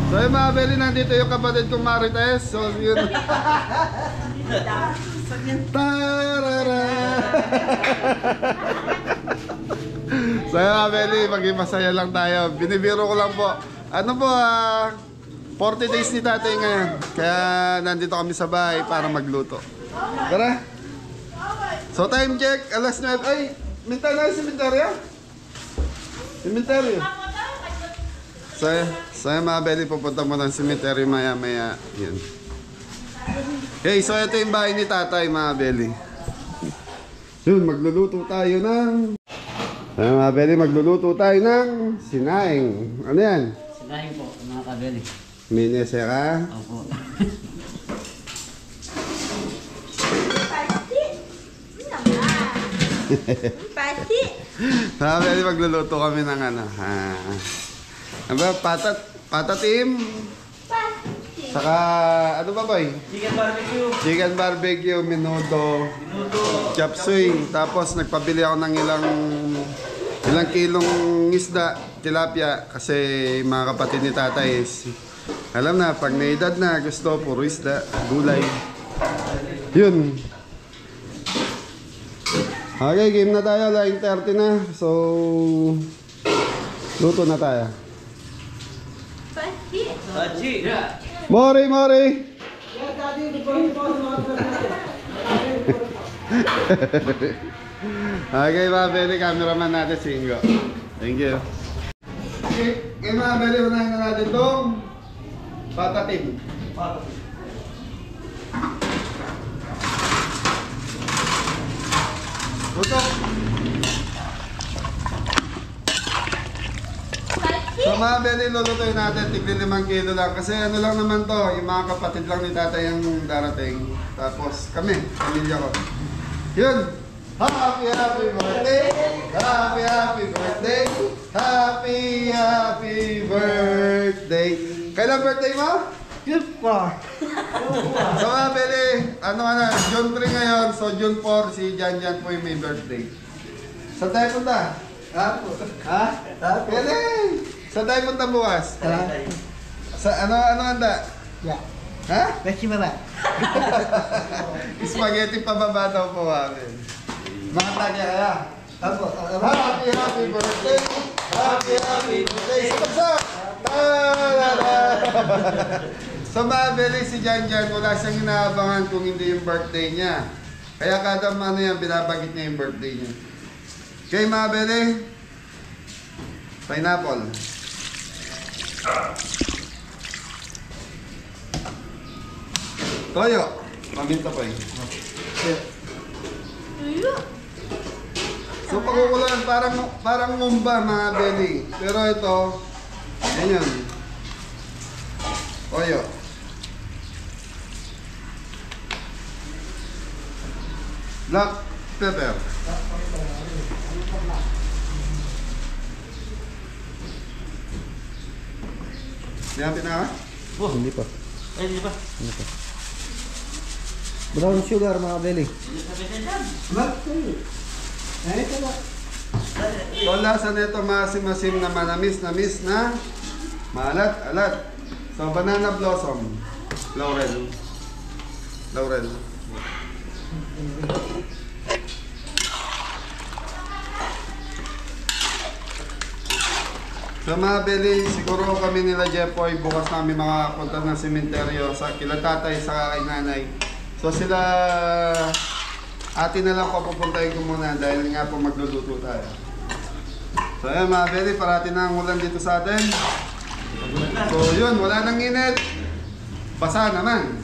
So yung mga Beli, nandito yung kapatid kong Marites. So yun. Tarara! So yung mga Beli, maging masaya lang tayo. Binibiro ko lang po. Ano po, 40 days ni tatay ngayon. Kaya nandito kami sa bahay para magluto. Tara! So time check, alas 9. Ay, minta na yung sementeryo? Sementeryo. So yung mga Beli, pupunta mo ng sementeryo maya-maya. Yan. Okay, so ito yung bahay ni tatay, mga Beli. Yun, magluluto tayo ng... mga Beli, magluluto tayo ng sinaing. Ano yan? Sinaing po, mga kabeli. Minese ka? Opo. Pati. Mga Beli, magluluto kami ng ano. Ano ba? Patatim? Pati. Saka, ano ba boy? Chicken barbecue. Chicken barbecue, menudo, chop suey. Tapos nagpabili ako ng ilang kilong isda, tilapia. Kasi mga kapatid ni tatay alam na, pag may edad na, gusto puro isda, gulay. Yun. Okay, game na tayo. 9:30 na. So, luto na tayo. Pati. Haji. Mori! Okay, mga Beli, cameraman natin si Ingo. Thank you. Okay, mga Beli, unahin na natin itong patatim. Lutok! So mga Beli, lulutuin natin, tigli 5 kilo lang. Kasi ano lang naman to, yung mga kapatid lang ni tatay yung darating. Tapos kami, pamilya ko. Yun! Happy birthday! Happy birthday! Happy birthday! Kailan birthday mo? Good pa. So mga Beli, ano na, June 3 ngayon. So June 4, si Jan po yung may birthday. Saan tayo punta? Ha? Beli! Saan tayo punta bukas? Sa ano handa? Yeah. Ha? Beshi baba. Spaghetti pababa daw po namin. Mga tanya kaya. Happy birthday! Happy birthday! Sabagsak! So mga Beli, si Jan wala siyang inaabangan kung hindi yung birthday niya. Kaya kada ano yan, binabagit niya yung birthday niya. Okay mga Beli, pineapple. Toyo. Paminta pa eh. Tuyo. So pagkukulan, parang ngumba mga Beli. Pero ito, yan yun. Toyo. Black pepper. Niyapit na ka? Oh, Hindi pa. ay, di ba? Brown sugar mga Beli. So lasa nito masim-masim na manamis na maalat-alat. So banana blossom. Laurel. So mga Beli, siguro kami nila Jeffoy, bukas namin makapunta ng sementeryo sa kila tatay sa kay nanay. So sila, ate na lang po pupuntahin ko muna dahil nga po magluluto tayo. So ayan mga Beli, parati na ang ulan dito sa atin. So yun, wala nang init. Basa naman.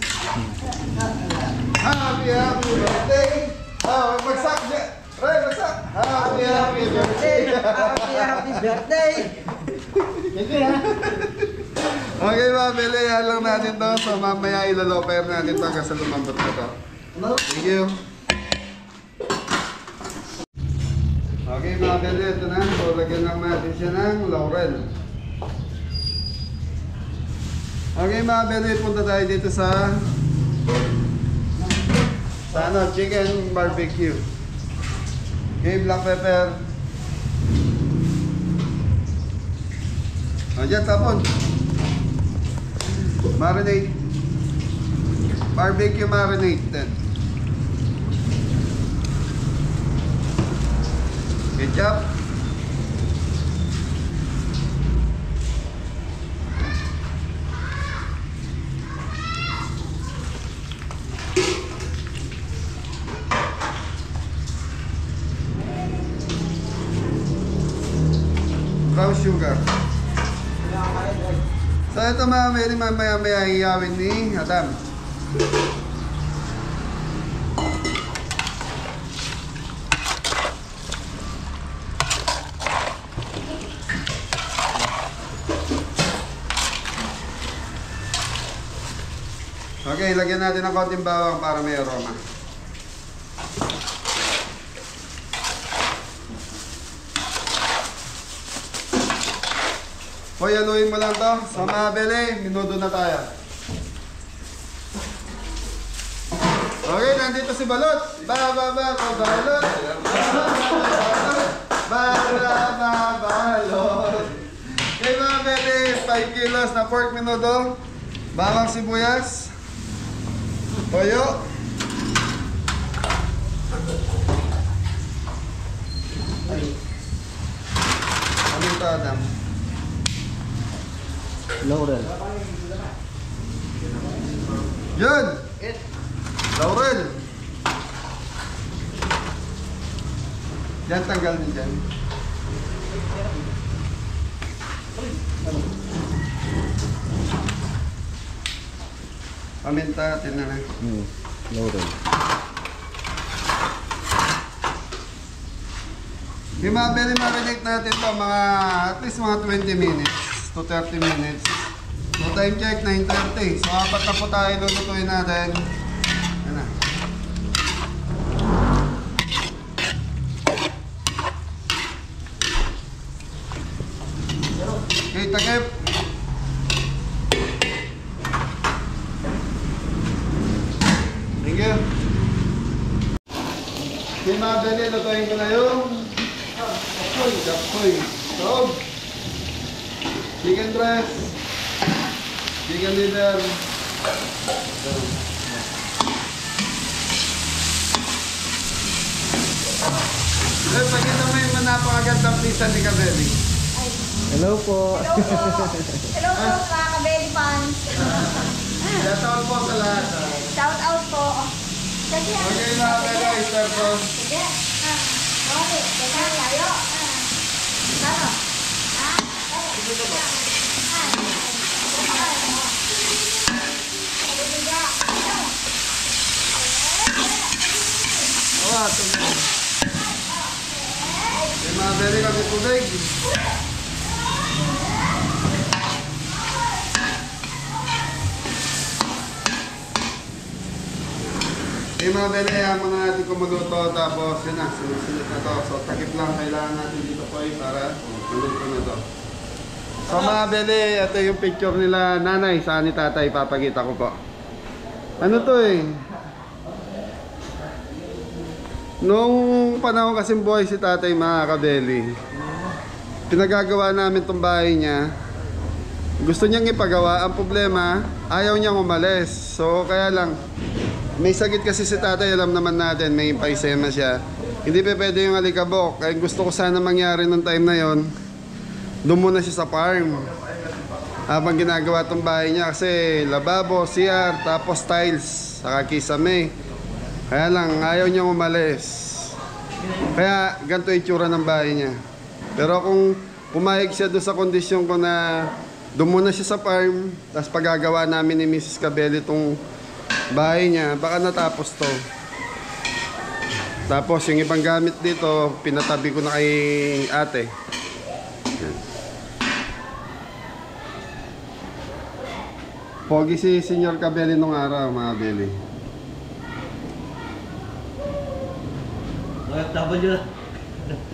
Happy birthday! Oh, bagsak dyan! Ray, bagsak! Happy birthday! Happy birthday! Okay mga Beli, yan lang natin to. So mamaya ilaloper natin to hanggang sa lumambot na to. Thank you. Okay mga Beli, ito na. So lagyan lang natin siya ng laurel. Okay mga Beli, punta tayo dito sa chicken barbecue. Okay, black pepper. O dyan, tapon. Marinate. Barbecue marinated. Ketchup. Brown sugar. So ito mamaya hiyawin ni Adam. Okay, lagyan natin ng konting bawang para may aroma. Hoy, haluin mo lang to. Sa mga bele, minudo na tayo. Okay, nandito si Balot. Balot. Balot. Okay mga bele, 5 kilos na pork minudo. Bawang sibuyas. Toyo. Ano ito, Adam? Laurel. Yun! Laurel! Yan, tanggal din dyan. Paminta, tinan na. Laurel. Yung mga belly marinate natin to, mga at least mga 20 minutes to 30 minutes. So time check, 9:30. So apat na po tayo lulutuin natin. Yan na. Okay, takip. Thank you. Okay mga belly, lutuin ko na yung Kapoy. Sob. Chicken breast. Chicken liver. Pagkita mo yung napakagandang pizza ni Kabeli. Hello po. Hello po. Hello po mga kabeli fans. Shout out po sa lahat. Shout out po. Sige. Okay mga Kabeli, start po. Sige. Okay. Sige tayo. Tama. Tubig. May mga beli kami tubig. May mga beli, muna natin kumuluto, tapos yun na, sinusunod na to. So takip lang kailangan natin dito po para maluto na to. So mga beli, ito yung picture nila nanay, saan ni tatay, papakita ko po. Ano to eh? Nung panahon kasing buhay si tatay mga kabeli, pinagagawa namin tong bahay niya. Gusto niyang ipagawa, ang problema, ayaw niyang umalis. So kaya lang, may sakit kasi si tatay, alam naman natin, may emphysema siya. Hindi pa pwede yung alikabok. Kaya gusto ko sana mangyari nung time na yon, doon muna siya sa farm. Habang ginagawa tong bahay niya, kasi lababo, CR, tapos tiles, saka kisame. Kaya lang, ayaw niyang umalis. Kaya ganito yung itsura ng bahay niya. Pero kung pumayag siya doon sa kondisyon ko na doon muna siya sa farm, tapos pagagawa namin ni Mrs. Cabelli itong bahay niya, baka natapos to. Tapos yung ibang gamit dito, pinatabi ko na kay ate. Yan. Pogi si Senior Cabelli nung araw, mga Belly. OFW na.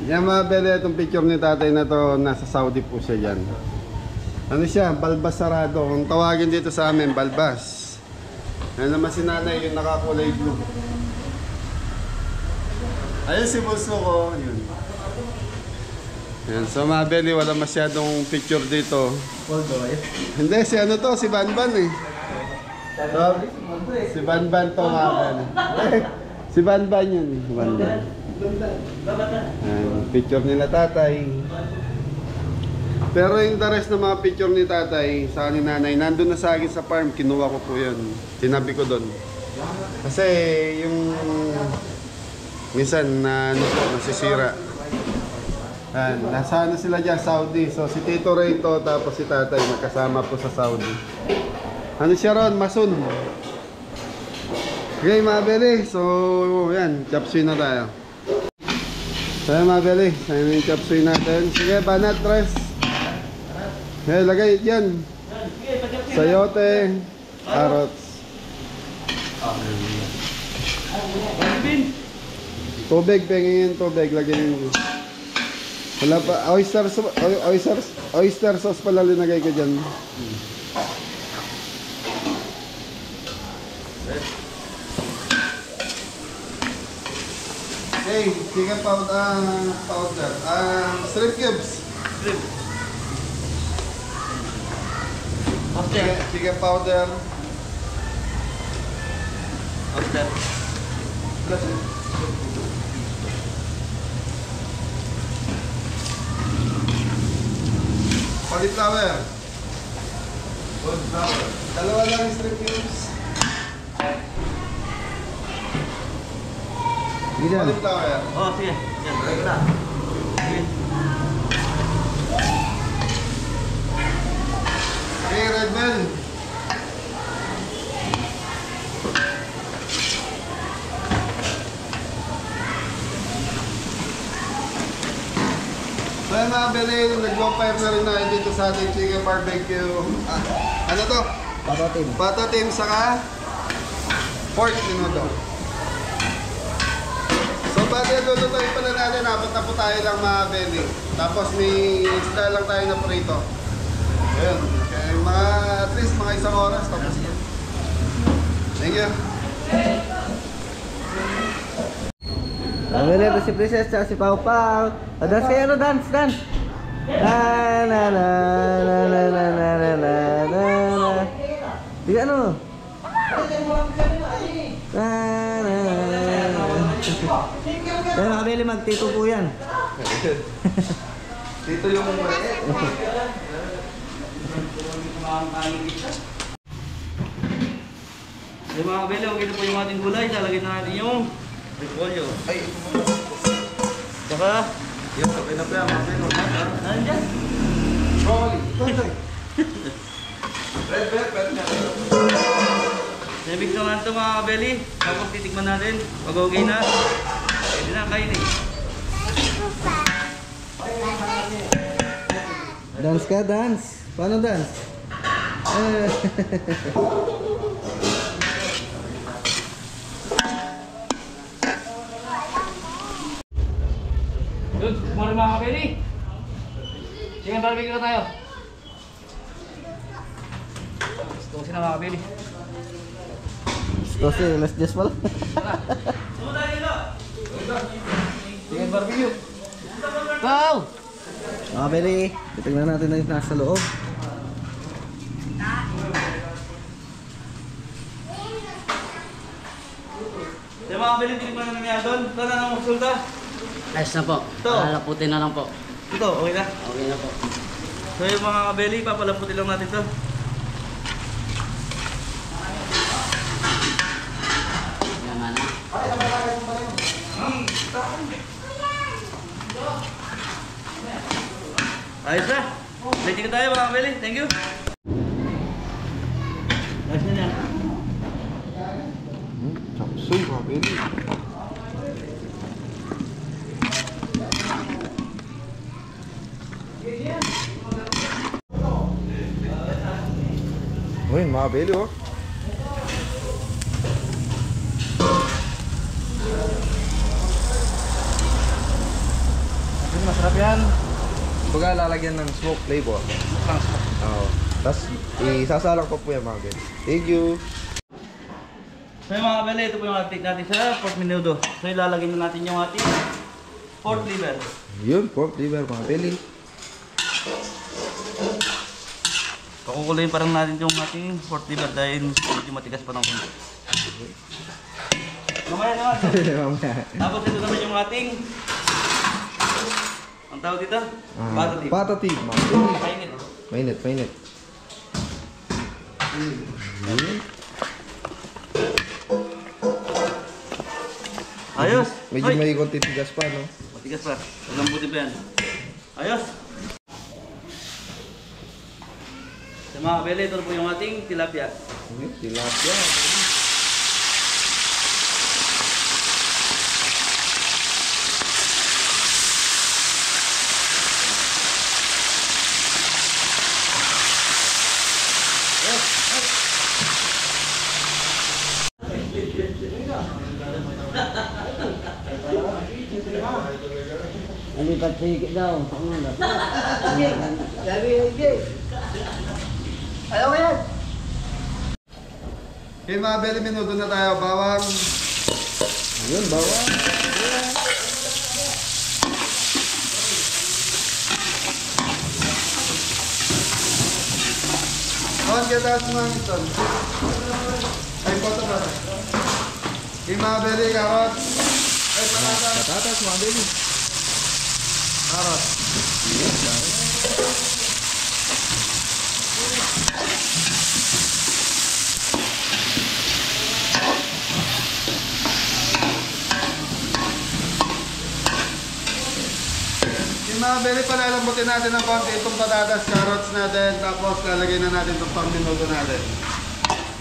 Yan mga Belly, itong picture ni tatay na to, nasa Saudi po siya dyan. Ano siya? Balbas sarado. Kung tawagin dito sa amin, balbas. Yan naman si nanay, yung nakakulay blue. Ayun si Bulso ko. Yun. Yan, so mga belly, wala masyadong picture dito. Hindi, si ano to, si Banban eh. So, si Banban to mga belly. Si Banban yun, si Banban. Yan, picture nila tatay. Pero yung the rest ng mga picture ni tatay sa ni nanay, nandun na sa akin sa farm, kinuha ko po yun. Tinabi ko doon. Kasi yung minsan na ano po, nasisira. Yan, nasa ano sila dyan, Saudi. So si Tito Ray to, tapos si tatay magkasama po sa Saudi. Ano siya ron? Masun. Okay mga beli, so yan, chop suey na tayo. So yan mga beli, yan yung chop suey natin. Sige, banat, tres. Okay, lagay yan. Sayote, carrots. Tubig, pengin tubig, lagyan yung... Wala pa, oyster sauce pala linagay ko dyan. Okay, chicken powder, shrimp cubes. Chicken powder. Cauliflower. Dalawa lang yung shrimp cubes. Cauliflower. Oh, sige. Yan, balik na. Sige. Okay, red bell. So yung mga beli, nag-bonfire na rin tayo dito sa ating chicken barbecue. Ano to? Patatim. Patatim saka pork minuto. So bago lulutuin pala natin, apat na po tayo lang mga beli. Tapos may isda lang tayo na prito. Ayun. Okay, at least mga isang oras. Tapos yan. Thank you. Ang si Princess at si Pau Pau. Dance kayo, dance. Na na na na na na na na na na. Di ano? Na na na. Pero kabili magtito po yan. Dito yung Yung mga kabili, okay na po yung ating gulay. Lalagyan na natin yung repolyo. Ay, ito mo. Saka, Yung sabay na pa yan, mga beli. ano dyan? Broccoli. Red pepper niya. Nabig naman ito mga kabili. Tapos titikman natin. Pag okay na, pwede na kainin. Dance ka, dance. Paano dance? Yun, kumari mga kabili. Sige, barbecue na tayo. Gusto ko sila mga kabili. Gusto si Las Jess pala. Sumunod tayo dito. Sige, barbecue. Wow! Mga beli, titignan natin na yung nasa loob. Yung mga kabili, tinikman na nangyari doon. Ito na ang magsulta. Ayos na po. Ito. Lalaputin na lang po. Ito, okay na. Okay na po. So yung mga kabeli, papalaputin lang natin ito. Yan na. Ayos na. Ready ka tayo mga kabeli. Thank you. Ayos na yan. Chapsuy, mga beli. Uy, mga beli, oh. Masarap yan. Baga lalagyan ng smoke flavor. Oo. Tapos isasalang ko po yan mga guys. Thank you. So yung mga kabeli, ito po yung ating natin sa pork menudo. So ilalagay na natin yung ating pork liver. Yun, pork liver mga belly. Pakukuluyin parang natin yung ating pork liver dahil medyo matigas pa ng konti. Mamaya naman. Mamaya. Tapos ito naman yung ating, ang tawag dito? Bata tip. Bata tip mga belly. Kainit. Mainit, mainit. Yun. Ayos. Medyo Hoy. may konti tigas pa, no? Matigas pa. Lambutin pa yan. Ayos. Sa mga kabele, ito po yung ating tilapia. Tilapia. Lipat sige daw. Ayaw mo yan. Okay mga belly, minuto na tayo. Bawang. Yun, bawang. Bawang kaya taas mga miton. Ay, poto ba? Okay mga belly, karot. Ay, patatas. Patatas mga belly. Karot. Yung mga belly, palalambutin natin ng konti itong patatas, carrots natin, tapos lalagay na natin itong pang-minuto natin.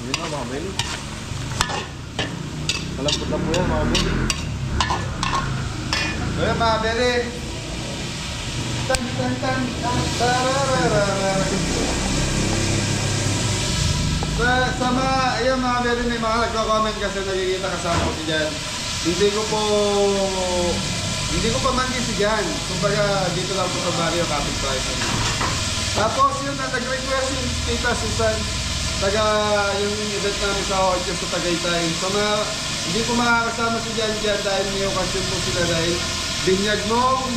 Yun na mga belly. Malambot na po yan mga belly. So yun mga belly. Tan tan tan tan tarararara. Sa mga, ayan mga belly, may mga nagko-comment kasi nakikita kasama ko si Jan. Hindi ko pa mangin si Jan. Kumbaga dito lang po sa barrio, kapit-bahay. Tapos yun, nag-request yung Tita Susan. Taga yung event namin sa Ocho sa Tagaytay. So hindi ko makakasama si Jan dyan dahil may okasyon po sila dahil binyag nung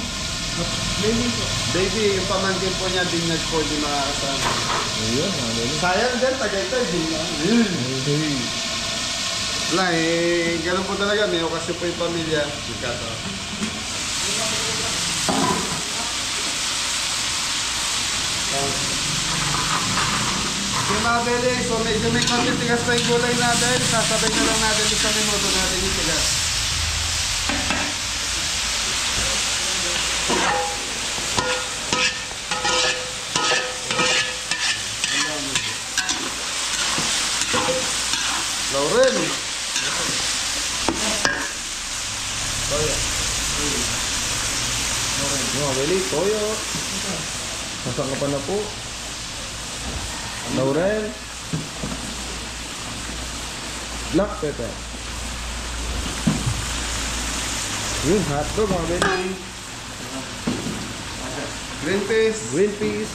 baby, yung pamangkin po niya, binyag po, hindi makakasama. Ayun mga belly. Sayang din, Tagaytay, binyag. Wala eh, ganun po talaga, may okasyon po yung pamilya. Ikato. Yung mga bele, so medyo may matitigas pa yung gulay natin, sasabay na lang natin isang minuto natin yung tigas. Lauren! Yung mga belly, toyo. Masang pa na po. Laurel. Black pepper. Yun, hotdog mga belly. Green peas. Green peas.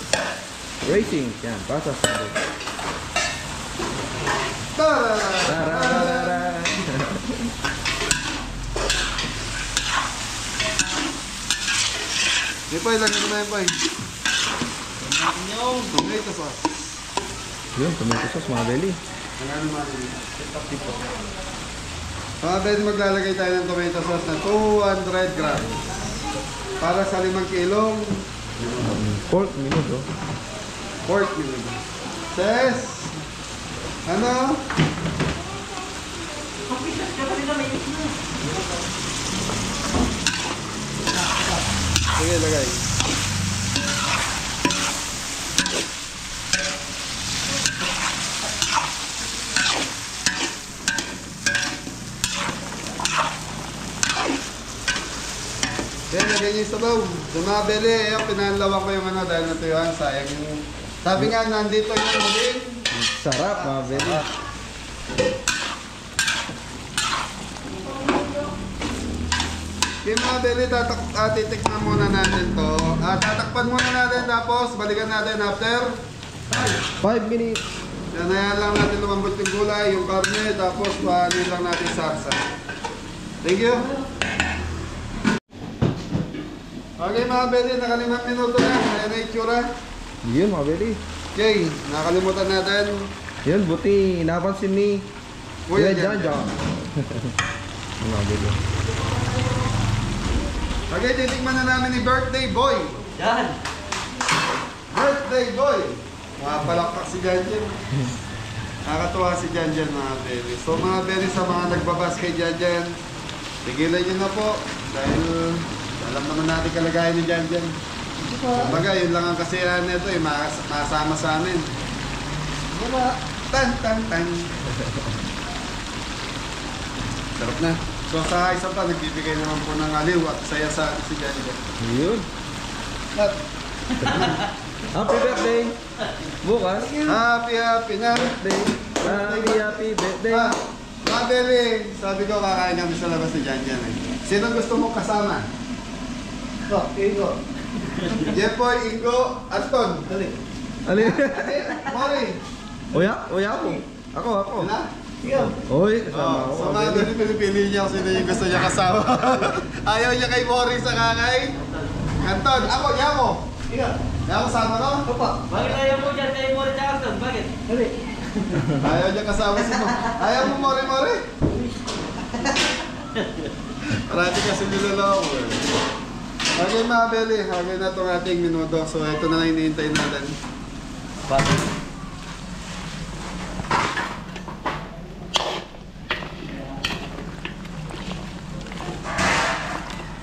Racing. Yan, pasas. Tararara! Tararara. Di pa, ilagay ko na yun pa eh. Yung Tomato sauce. Yun, tomato sauce mga belly. Ano natin? Mga bed, maglalagay tayo ng tomato sauce na 200 grams. Para sa 5 kilong Pork minuto. pork yun. Ses! Ano? Sige, lagay. Kaya lagay niyo yung sabaw. Dumabili, eh, pinanlawan ko yung ano dahil natuyuan, sayang yung... Sabi nga, nandito yung uling. Sarap mga belly. Yung mga belly, titikman muna natin to. Tatakpan muna natin, tapos balikan natin after. 5 minutes. Yan, ayan lang natin lumambot yung gulay, yung karne, tapos pahanin lang natin sarsa. Thank you. Okay mga Beli, naka 5 minuto na. Ayan na itsura. Yun mga Beli. Okay, nakalimutan natin. Yun, buti napansin ni Kuya Jan Jan. Jan. Mga Beli. Okay, titikman na namin ni Birthday Boy. Yan. Birthday Boy! Mapalakpak si Janjan. Nakakatuwa si Janjan mga Beli. So mga Beli, sa mga nagbabas kay Janjan, tigilan nyo na po. Dahil alam naman natin kalagayan ni Janjan. Kumbaga, yun lang ang kasiyahan nito eh, makasama sa amin. Tan, tan, tan. Sarap na. So sa isa pa, nagbibigay naman po ng aliw at saya sa si Janjan. Yun. At Happy birthday! Bukas. happy na. Happy birthday! Mga Beli, sabi ko kakain kami sa labas ni Janjan eh. Sino gusto mong kasama? Ingo. Jepoy, Ingo, Anton. Dali. Alin? Mori. Oya ako. Ako. Sila? Oy, kasama ako. So mga Beli, pinipili niya kung sino yung gusto niya kasama. Ayaw niya kay Mori sa kakay. Anton, ako, Yamo. Yamo, sama ko? Opo. Bakit ayaw mo dyan kay Mori Jackson? Bakit? Ayaw niya kasama si Mo. Ayaw mo, Mori. Parati kasi niloloko eh. Okay mga Beli, okay na itong ating minuto. So ito na lang hinihintay natin. Bakit?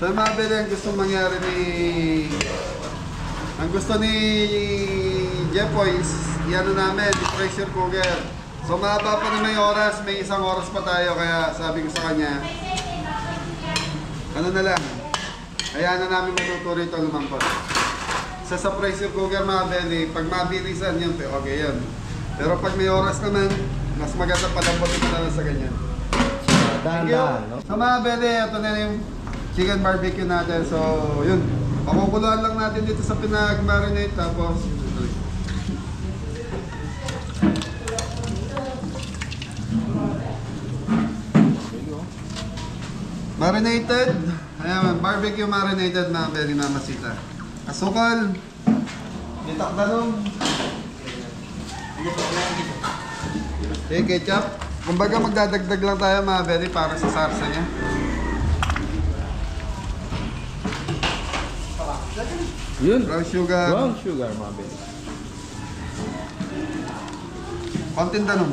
So mga Beli, ang gusto mangyari ang gusto ni Jepoy is ano namin, di pressure cooker. So mahaba pa naman yung oras, may 1 oras pa tayo. Kaya sabi ko sa kanya, ano na lang, hayaan na namin matuto rito lumampot. Sa pressure cooker mga Beli, pag mabilisan yun, okay yun. Pero pag may oras naman, mas maganda palampotin mo na lang sa ganyan. Thank you. Dahan-dahan, no? So mga Beli, ito na yung chicken barbecue natin. So yun, pakukuluan lang natin dito sa pinag-marinate. Tapos marinated. Ayan, barbecue marinated mga Beli, mamasita. Asukal. Ditak dalong. Okay, ketchup. Kumbaga magdadagdag lang tayo mga Beli para sa sarsa niya. Yun. Brown sugar. Brown sugar mga Beli. Konting dalong.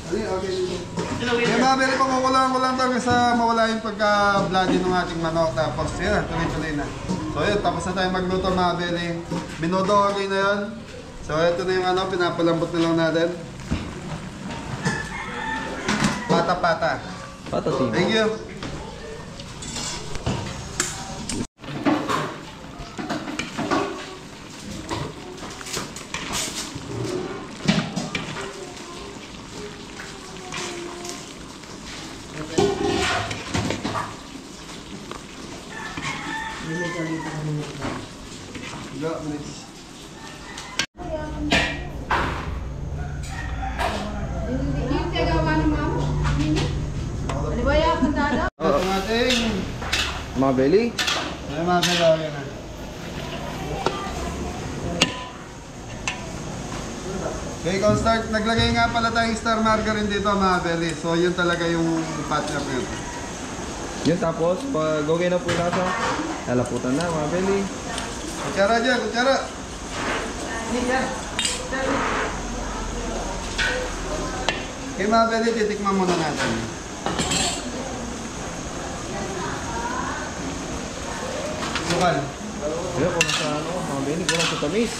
Okay. Kaya mga Beli, pakukulaan ko lang tayo sa mawala yung pagka-bloody ng ating manok. Tapos yun, tuloy-tuloy na. So yun, tapos na tayo magluto mga Beli. Minuto okay na yun. So ito na yung pinapalambot na lang natin. Pata-pata. Patatin. Thank you. Yung kagawa ng mama. Alibaya, puntada. Ito ang ating Mga Beli. ay mga kailangan na. Okay, start. Naglagay nga pala tayong star margarine dito mga Beli. So yun talaga yung partner nito. Yun, tapos pag okay na po yung lasa, lalaputan na mga Beli. Kutsara dyan, kutsara. Okay mga Beli, titikman muna natin. Sukal. Kaya kung nasa mga Beli, kung nasa tamis.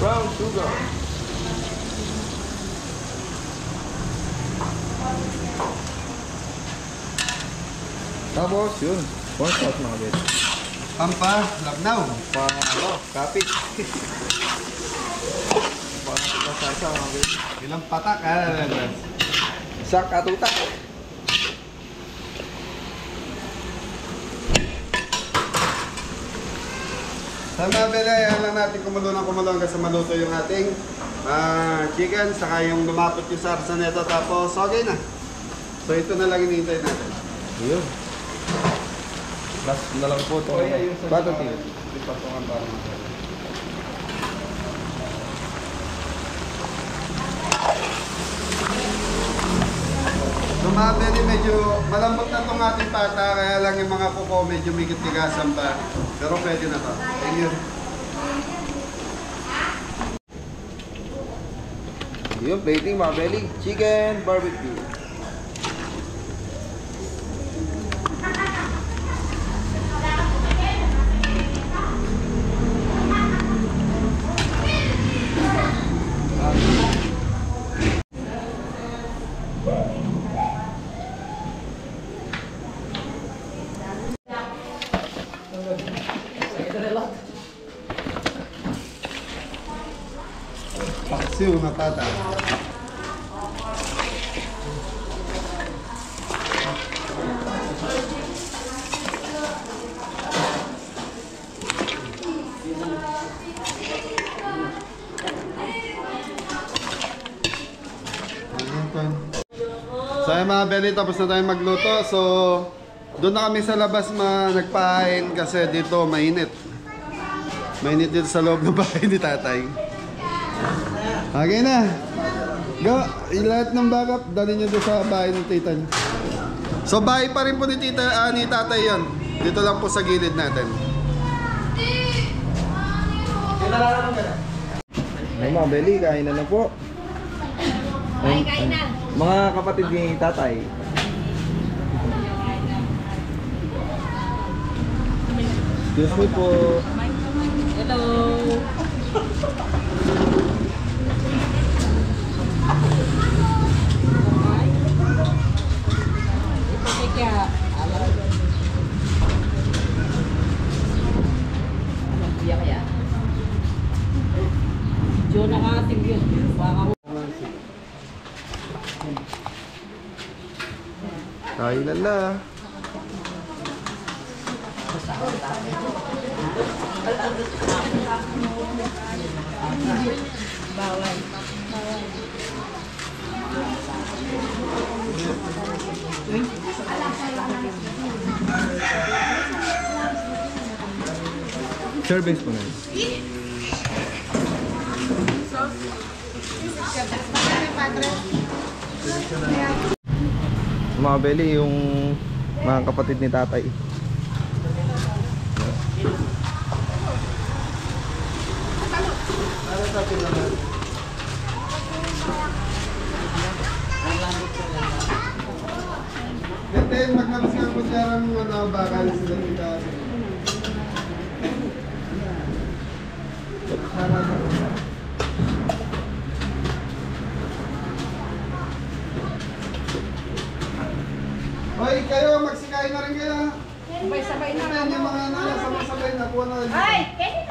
Brown sugar. Tapos yun, one shot mga Beli. Pampa, Labnaw. Kapit. Bakit na salsa mga Beli? Ilang patak. Sak atuta. Sa mga bele, ayan lang natin kumulo hanggang sa maluto yung ating chicken, saka yung lumapot yung sarsa nito, tapos okay na. So ito na lang hinihintay natin. Ayun. Last na lang po ito. Battlefield. Ipatungan para masarap. So mga bele, medyo malambot na itong ating pata, kaya lang yung mga kuko medyo migit-tigasan pa. Pero pwede na to. Thank you. Yung plating mga belly. Chicken barbecue. Paksiw na pata. So ayun mga belly, tapos na tayo magluto. So doon na kami sa labas nagpahain kasi dito mainit. Mainit dito sa loob ng bahay ni tatay. Okay na. Go. Lahat ng backup, dali nyo doon sa bahay ng tita nyo. So bahay pa rin po ni tatay yon. Dito lang po sa gilid natin. Ay mga belly, kain na po. Kain na. Mga kapatid ni tatay. Excuse me po. Hello. Kain na na. Servings po na. Mga belly, yung mga kapatid ni tatay. Then maglabas ng kutsarang bakal sila kita. Hoy, kayo magsikay na rin kayo. Sabay-sabay na. Ito yung mga sabay na kuha na. Ay! Kenny!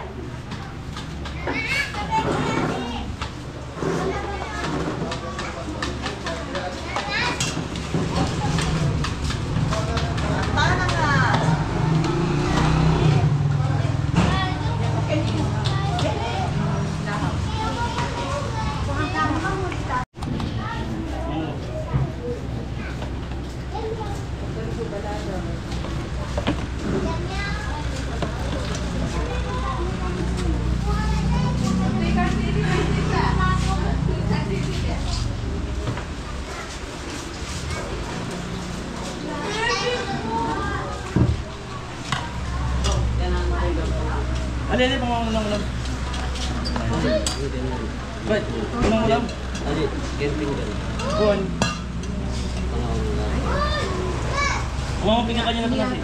Ali, pangulang ulam. Ba't? Unang ulam? Ali, camping ka rin. Buwan. Pangulang. Umamapin ka kanya na ito nasi.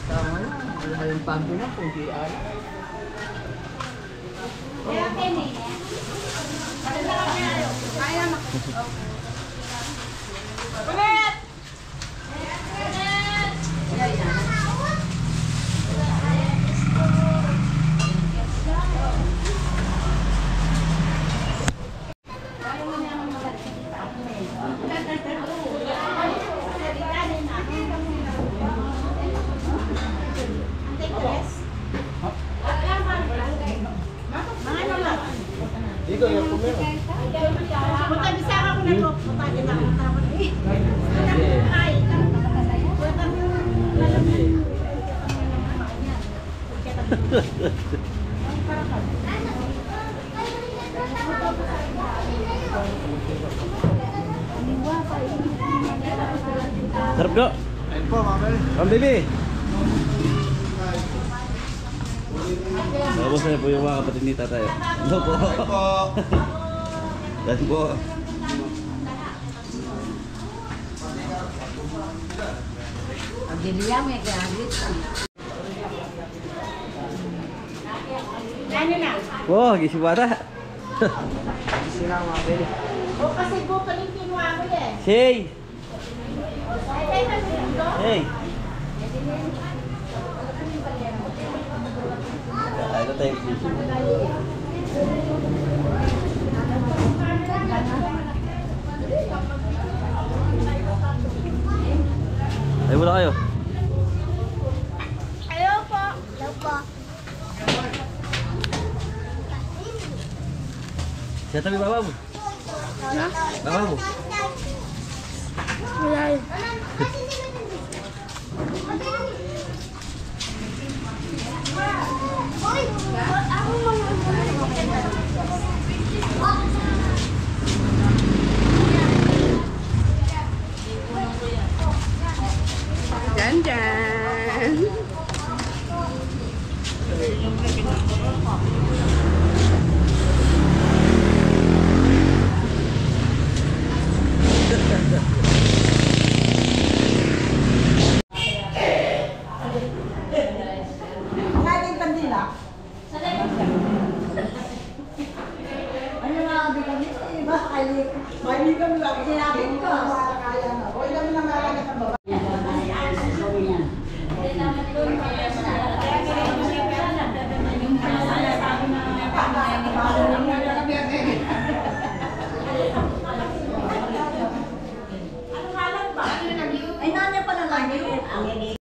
Tama na. Wala yung pampi na kung di alam. Kaya Kenny. Kaya na. Ulit! Dito yung kumero. Punta bisa ako na to. Punta kita. Ay. Sarap do. Ayun po, mga beli. Pambibi. Tapos na po yung mga kapatid ni tatay. Hello po. Ayun po. Dan po. Ang giliya may gagawin. Ano na? Wow, gising bata. O kasi buka yung kinuha mo eh. Shay. Ay, tayo na dito. Hey. Ano tayo? Ay, wala kayo. Ayaw po. Ayaw po. Siya tabi baba mo. Ha? Baba mo. Wala yun. Dyan, dyan. Ay, nanay pa naman yun.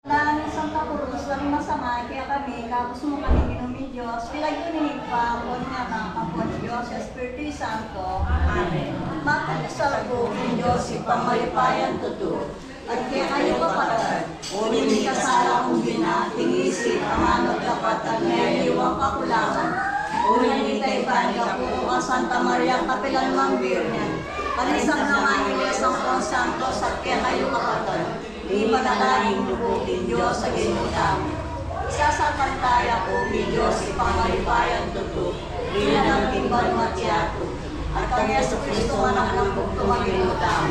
Wala ng Santa Cruz, lang masama, kaya kami, kapos mo kami ginumin Diyos, pinag-uninig pa, kung nga kapon Diyos, Espiritu Santo. Amen. Makakasal ko ng Diyos, ipamalipayan totoo. At kaya kayo kapatid, unin ni kasala kong binatingisi, ang ano dapat at may iwang kakulangan. Unin ni Taibanda ko, ang Santa Maria, kapilan mang Birnen. Palisang naman Iles ang Pong Santos at kaya kayo kapatid. Ipanalangin mo po, Diyos, sa ginutang. Isasapantaya ko, Diyos, ipamalipayan totoo. Bilang ang timbal matyato. At ang Yeso Cristo, anak ng bugtong ginutang.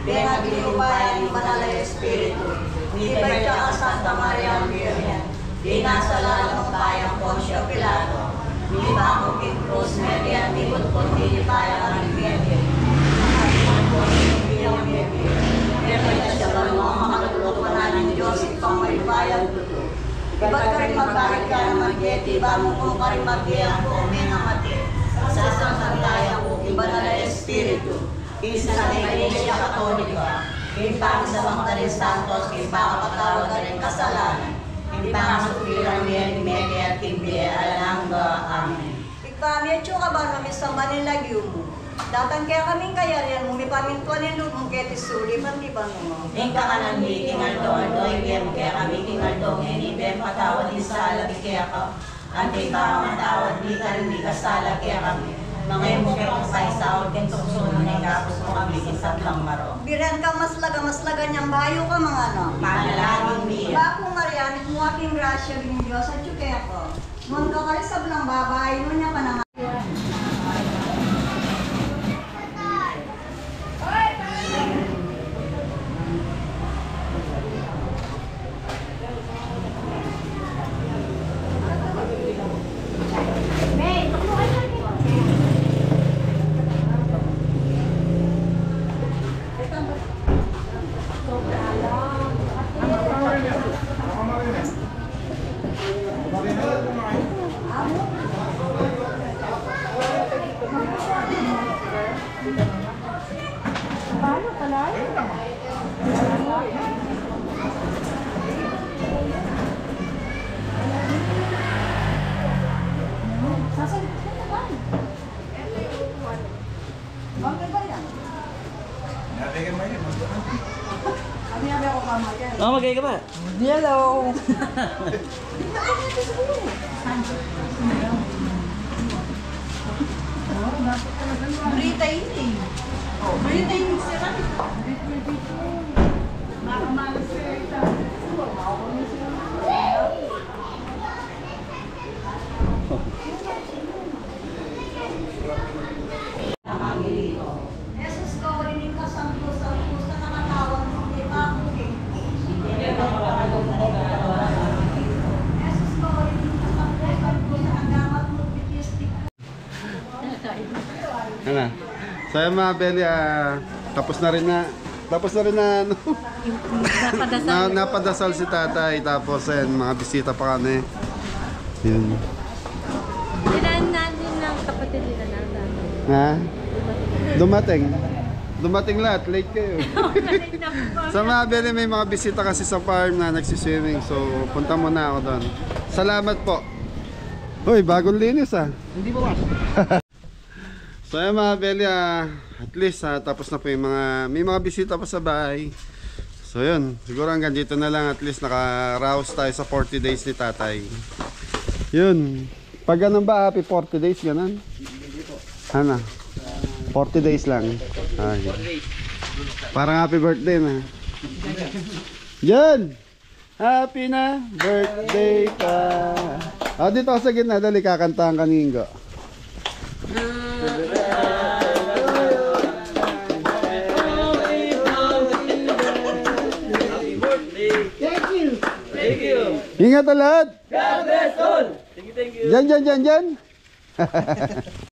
Benga ginupayan ni Manalay Espiritu. Nibay ka Santa Maria ang Virgen. Dinasala ng bayang Poncio Pilato. Niliba ko king Cruz, Media, Tibot po, nilipaya ang Virgen. ng Diyos, ipang may bayan totoo. Iba't ka rin magkahit ka naman, Yeti, bangon ko ka rin mag-iyang ko, minamati. Sa isang santaya ko, iba na Espiritu, isa sa Iglesia Katolika, impang sa mga rin santos, impang kapatawag ka rin kasalanan, impang supiran niya, Meke at Kimbiya, Alangga, Amen. Ipamiyatyo ka ba namin sa Manilagyo mo? Datang kaya kaming kayarian mo, may pamintuan yung loot mong keti suli, pati ba mo? Ingka ka nang hitingal doon, doon kaya kaya kami tingal doon, hinibem patawad di salag kaya ka. Ante ba matawad di ka rin di ka salag kaya kami. Mga mo kaya kong paisawad, kentong sunod na ikapos mo kami isang lang maro. Biran ka maslaga niyang bayo ka mga ano? Panalangin niya. Ba akong Marian, mo aking grasya ng Diyos at yung kaya ko. Nung ka karisab lang babae, nun niya pa na Magay ka ba? Hello! Brita yun eh. Oh, Brita yun sila. Jesus ko, rinig ka sampu-sampu sa nakatawag mo, di ba ako eh? Jesus ko, rinig ka sampu-sampu sa nagawat mo, bitistik. Ano? So yung mga Beli, tapos na rin na ano? Napadasal si tatay, tapos mga bisita pa kami. Yun. Dilaan natin ng kapatid nila natin. Ha? Dumating lahat, late kayo. Sa mga Beli, may mga bisita kasi sa farm na nagsiswimming, so punta muna ako doon. Salamat po. Hoy, bagong linis Hindi ba ba? So yung mga Beli, at least tapos na po yung may mga bisita pa sa bahay. So yun, siguro hanggang dito na lang, at least naka-rouse tayo sa 40 days ni tatay. Yun, pag ganun ba, happy 40 days, ganun? Ano? 40 days lang. Ay. Parang happy birthday na. Yan! Happy na birthday ka! Dito ako sa gitna, dali kakantahan ka ni Ingo. Thank you. Ingat lahat! God bless all. Thank you. Dyan.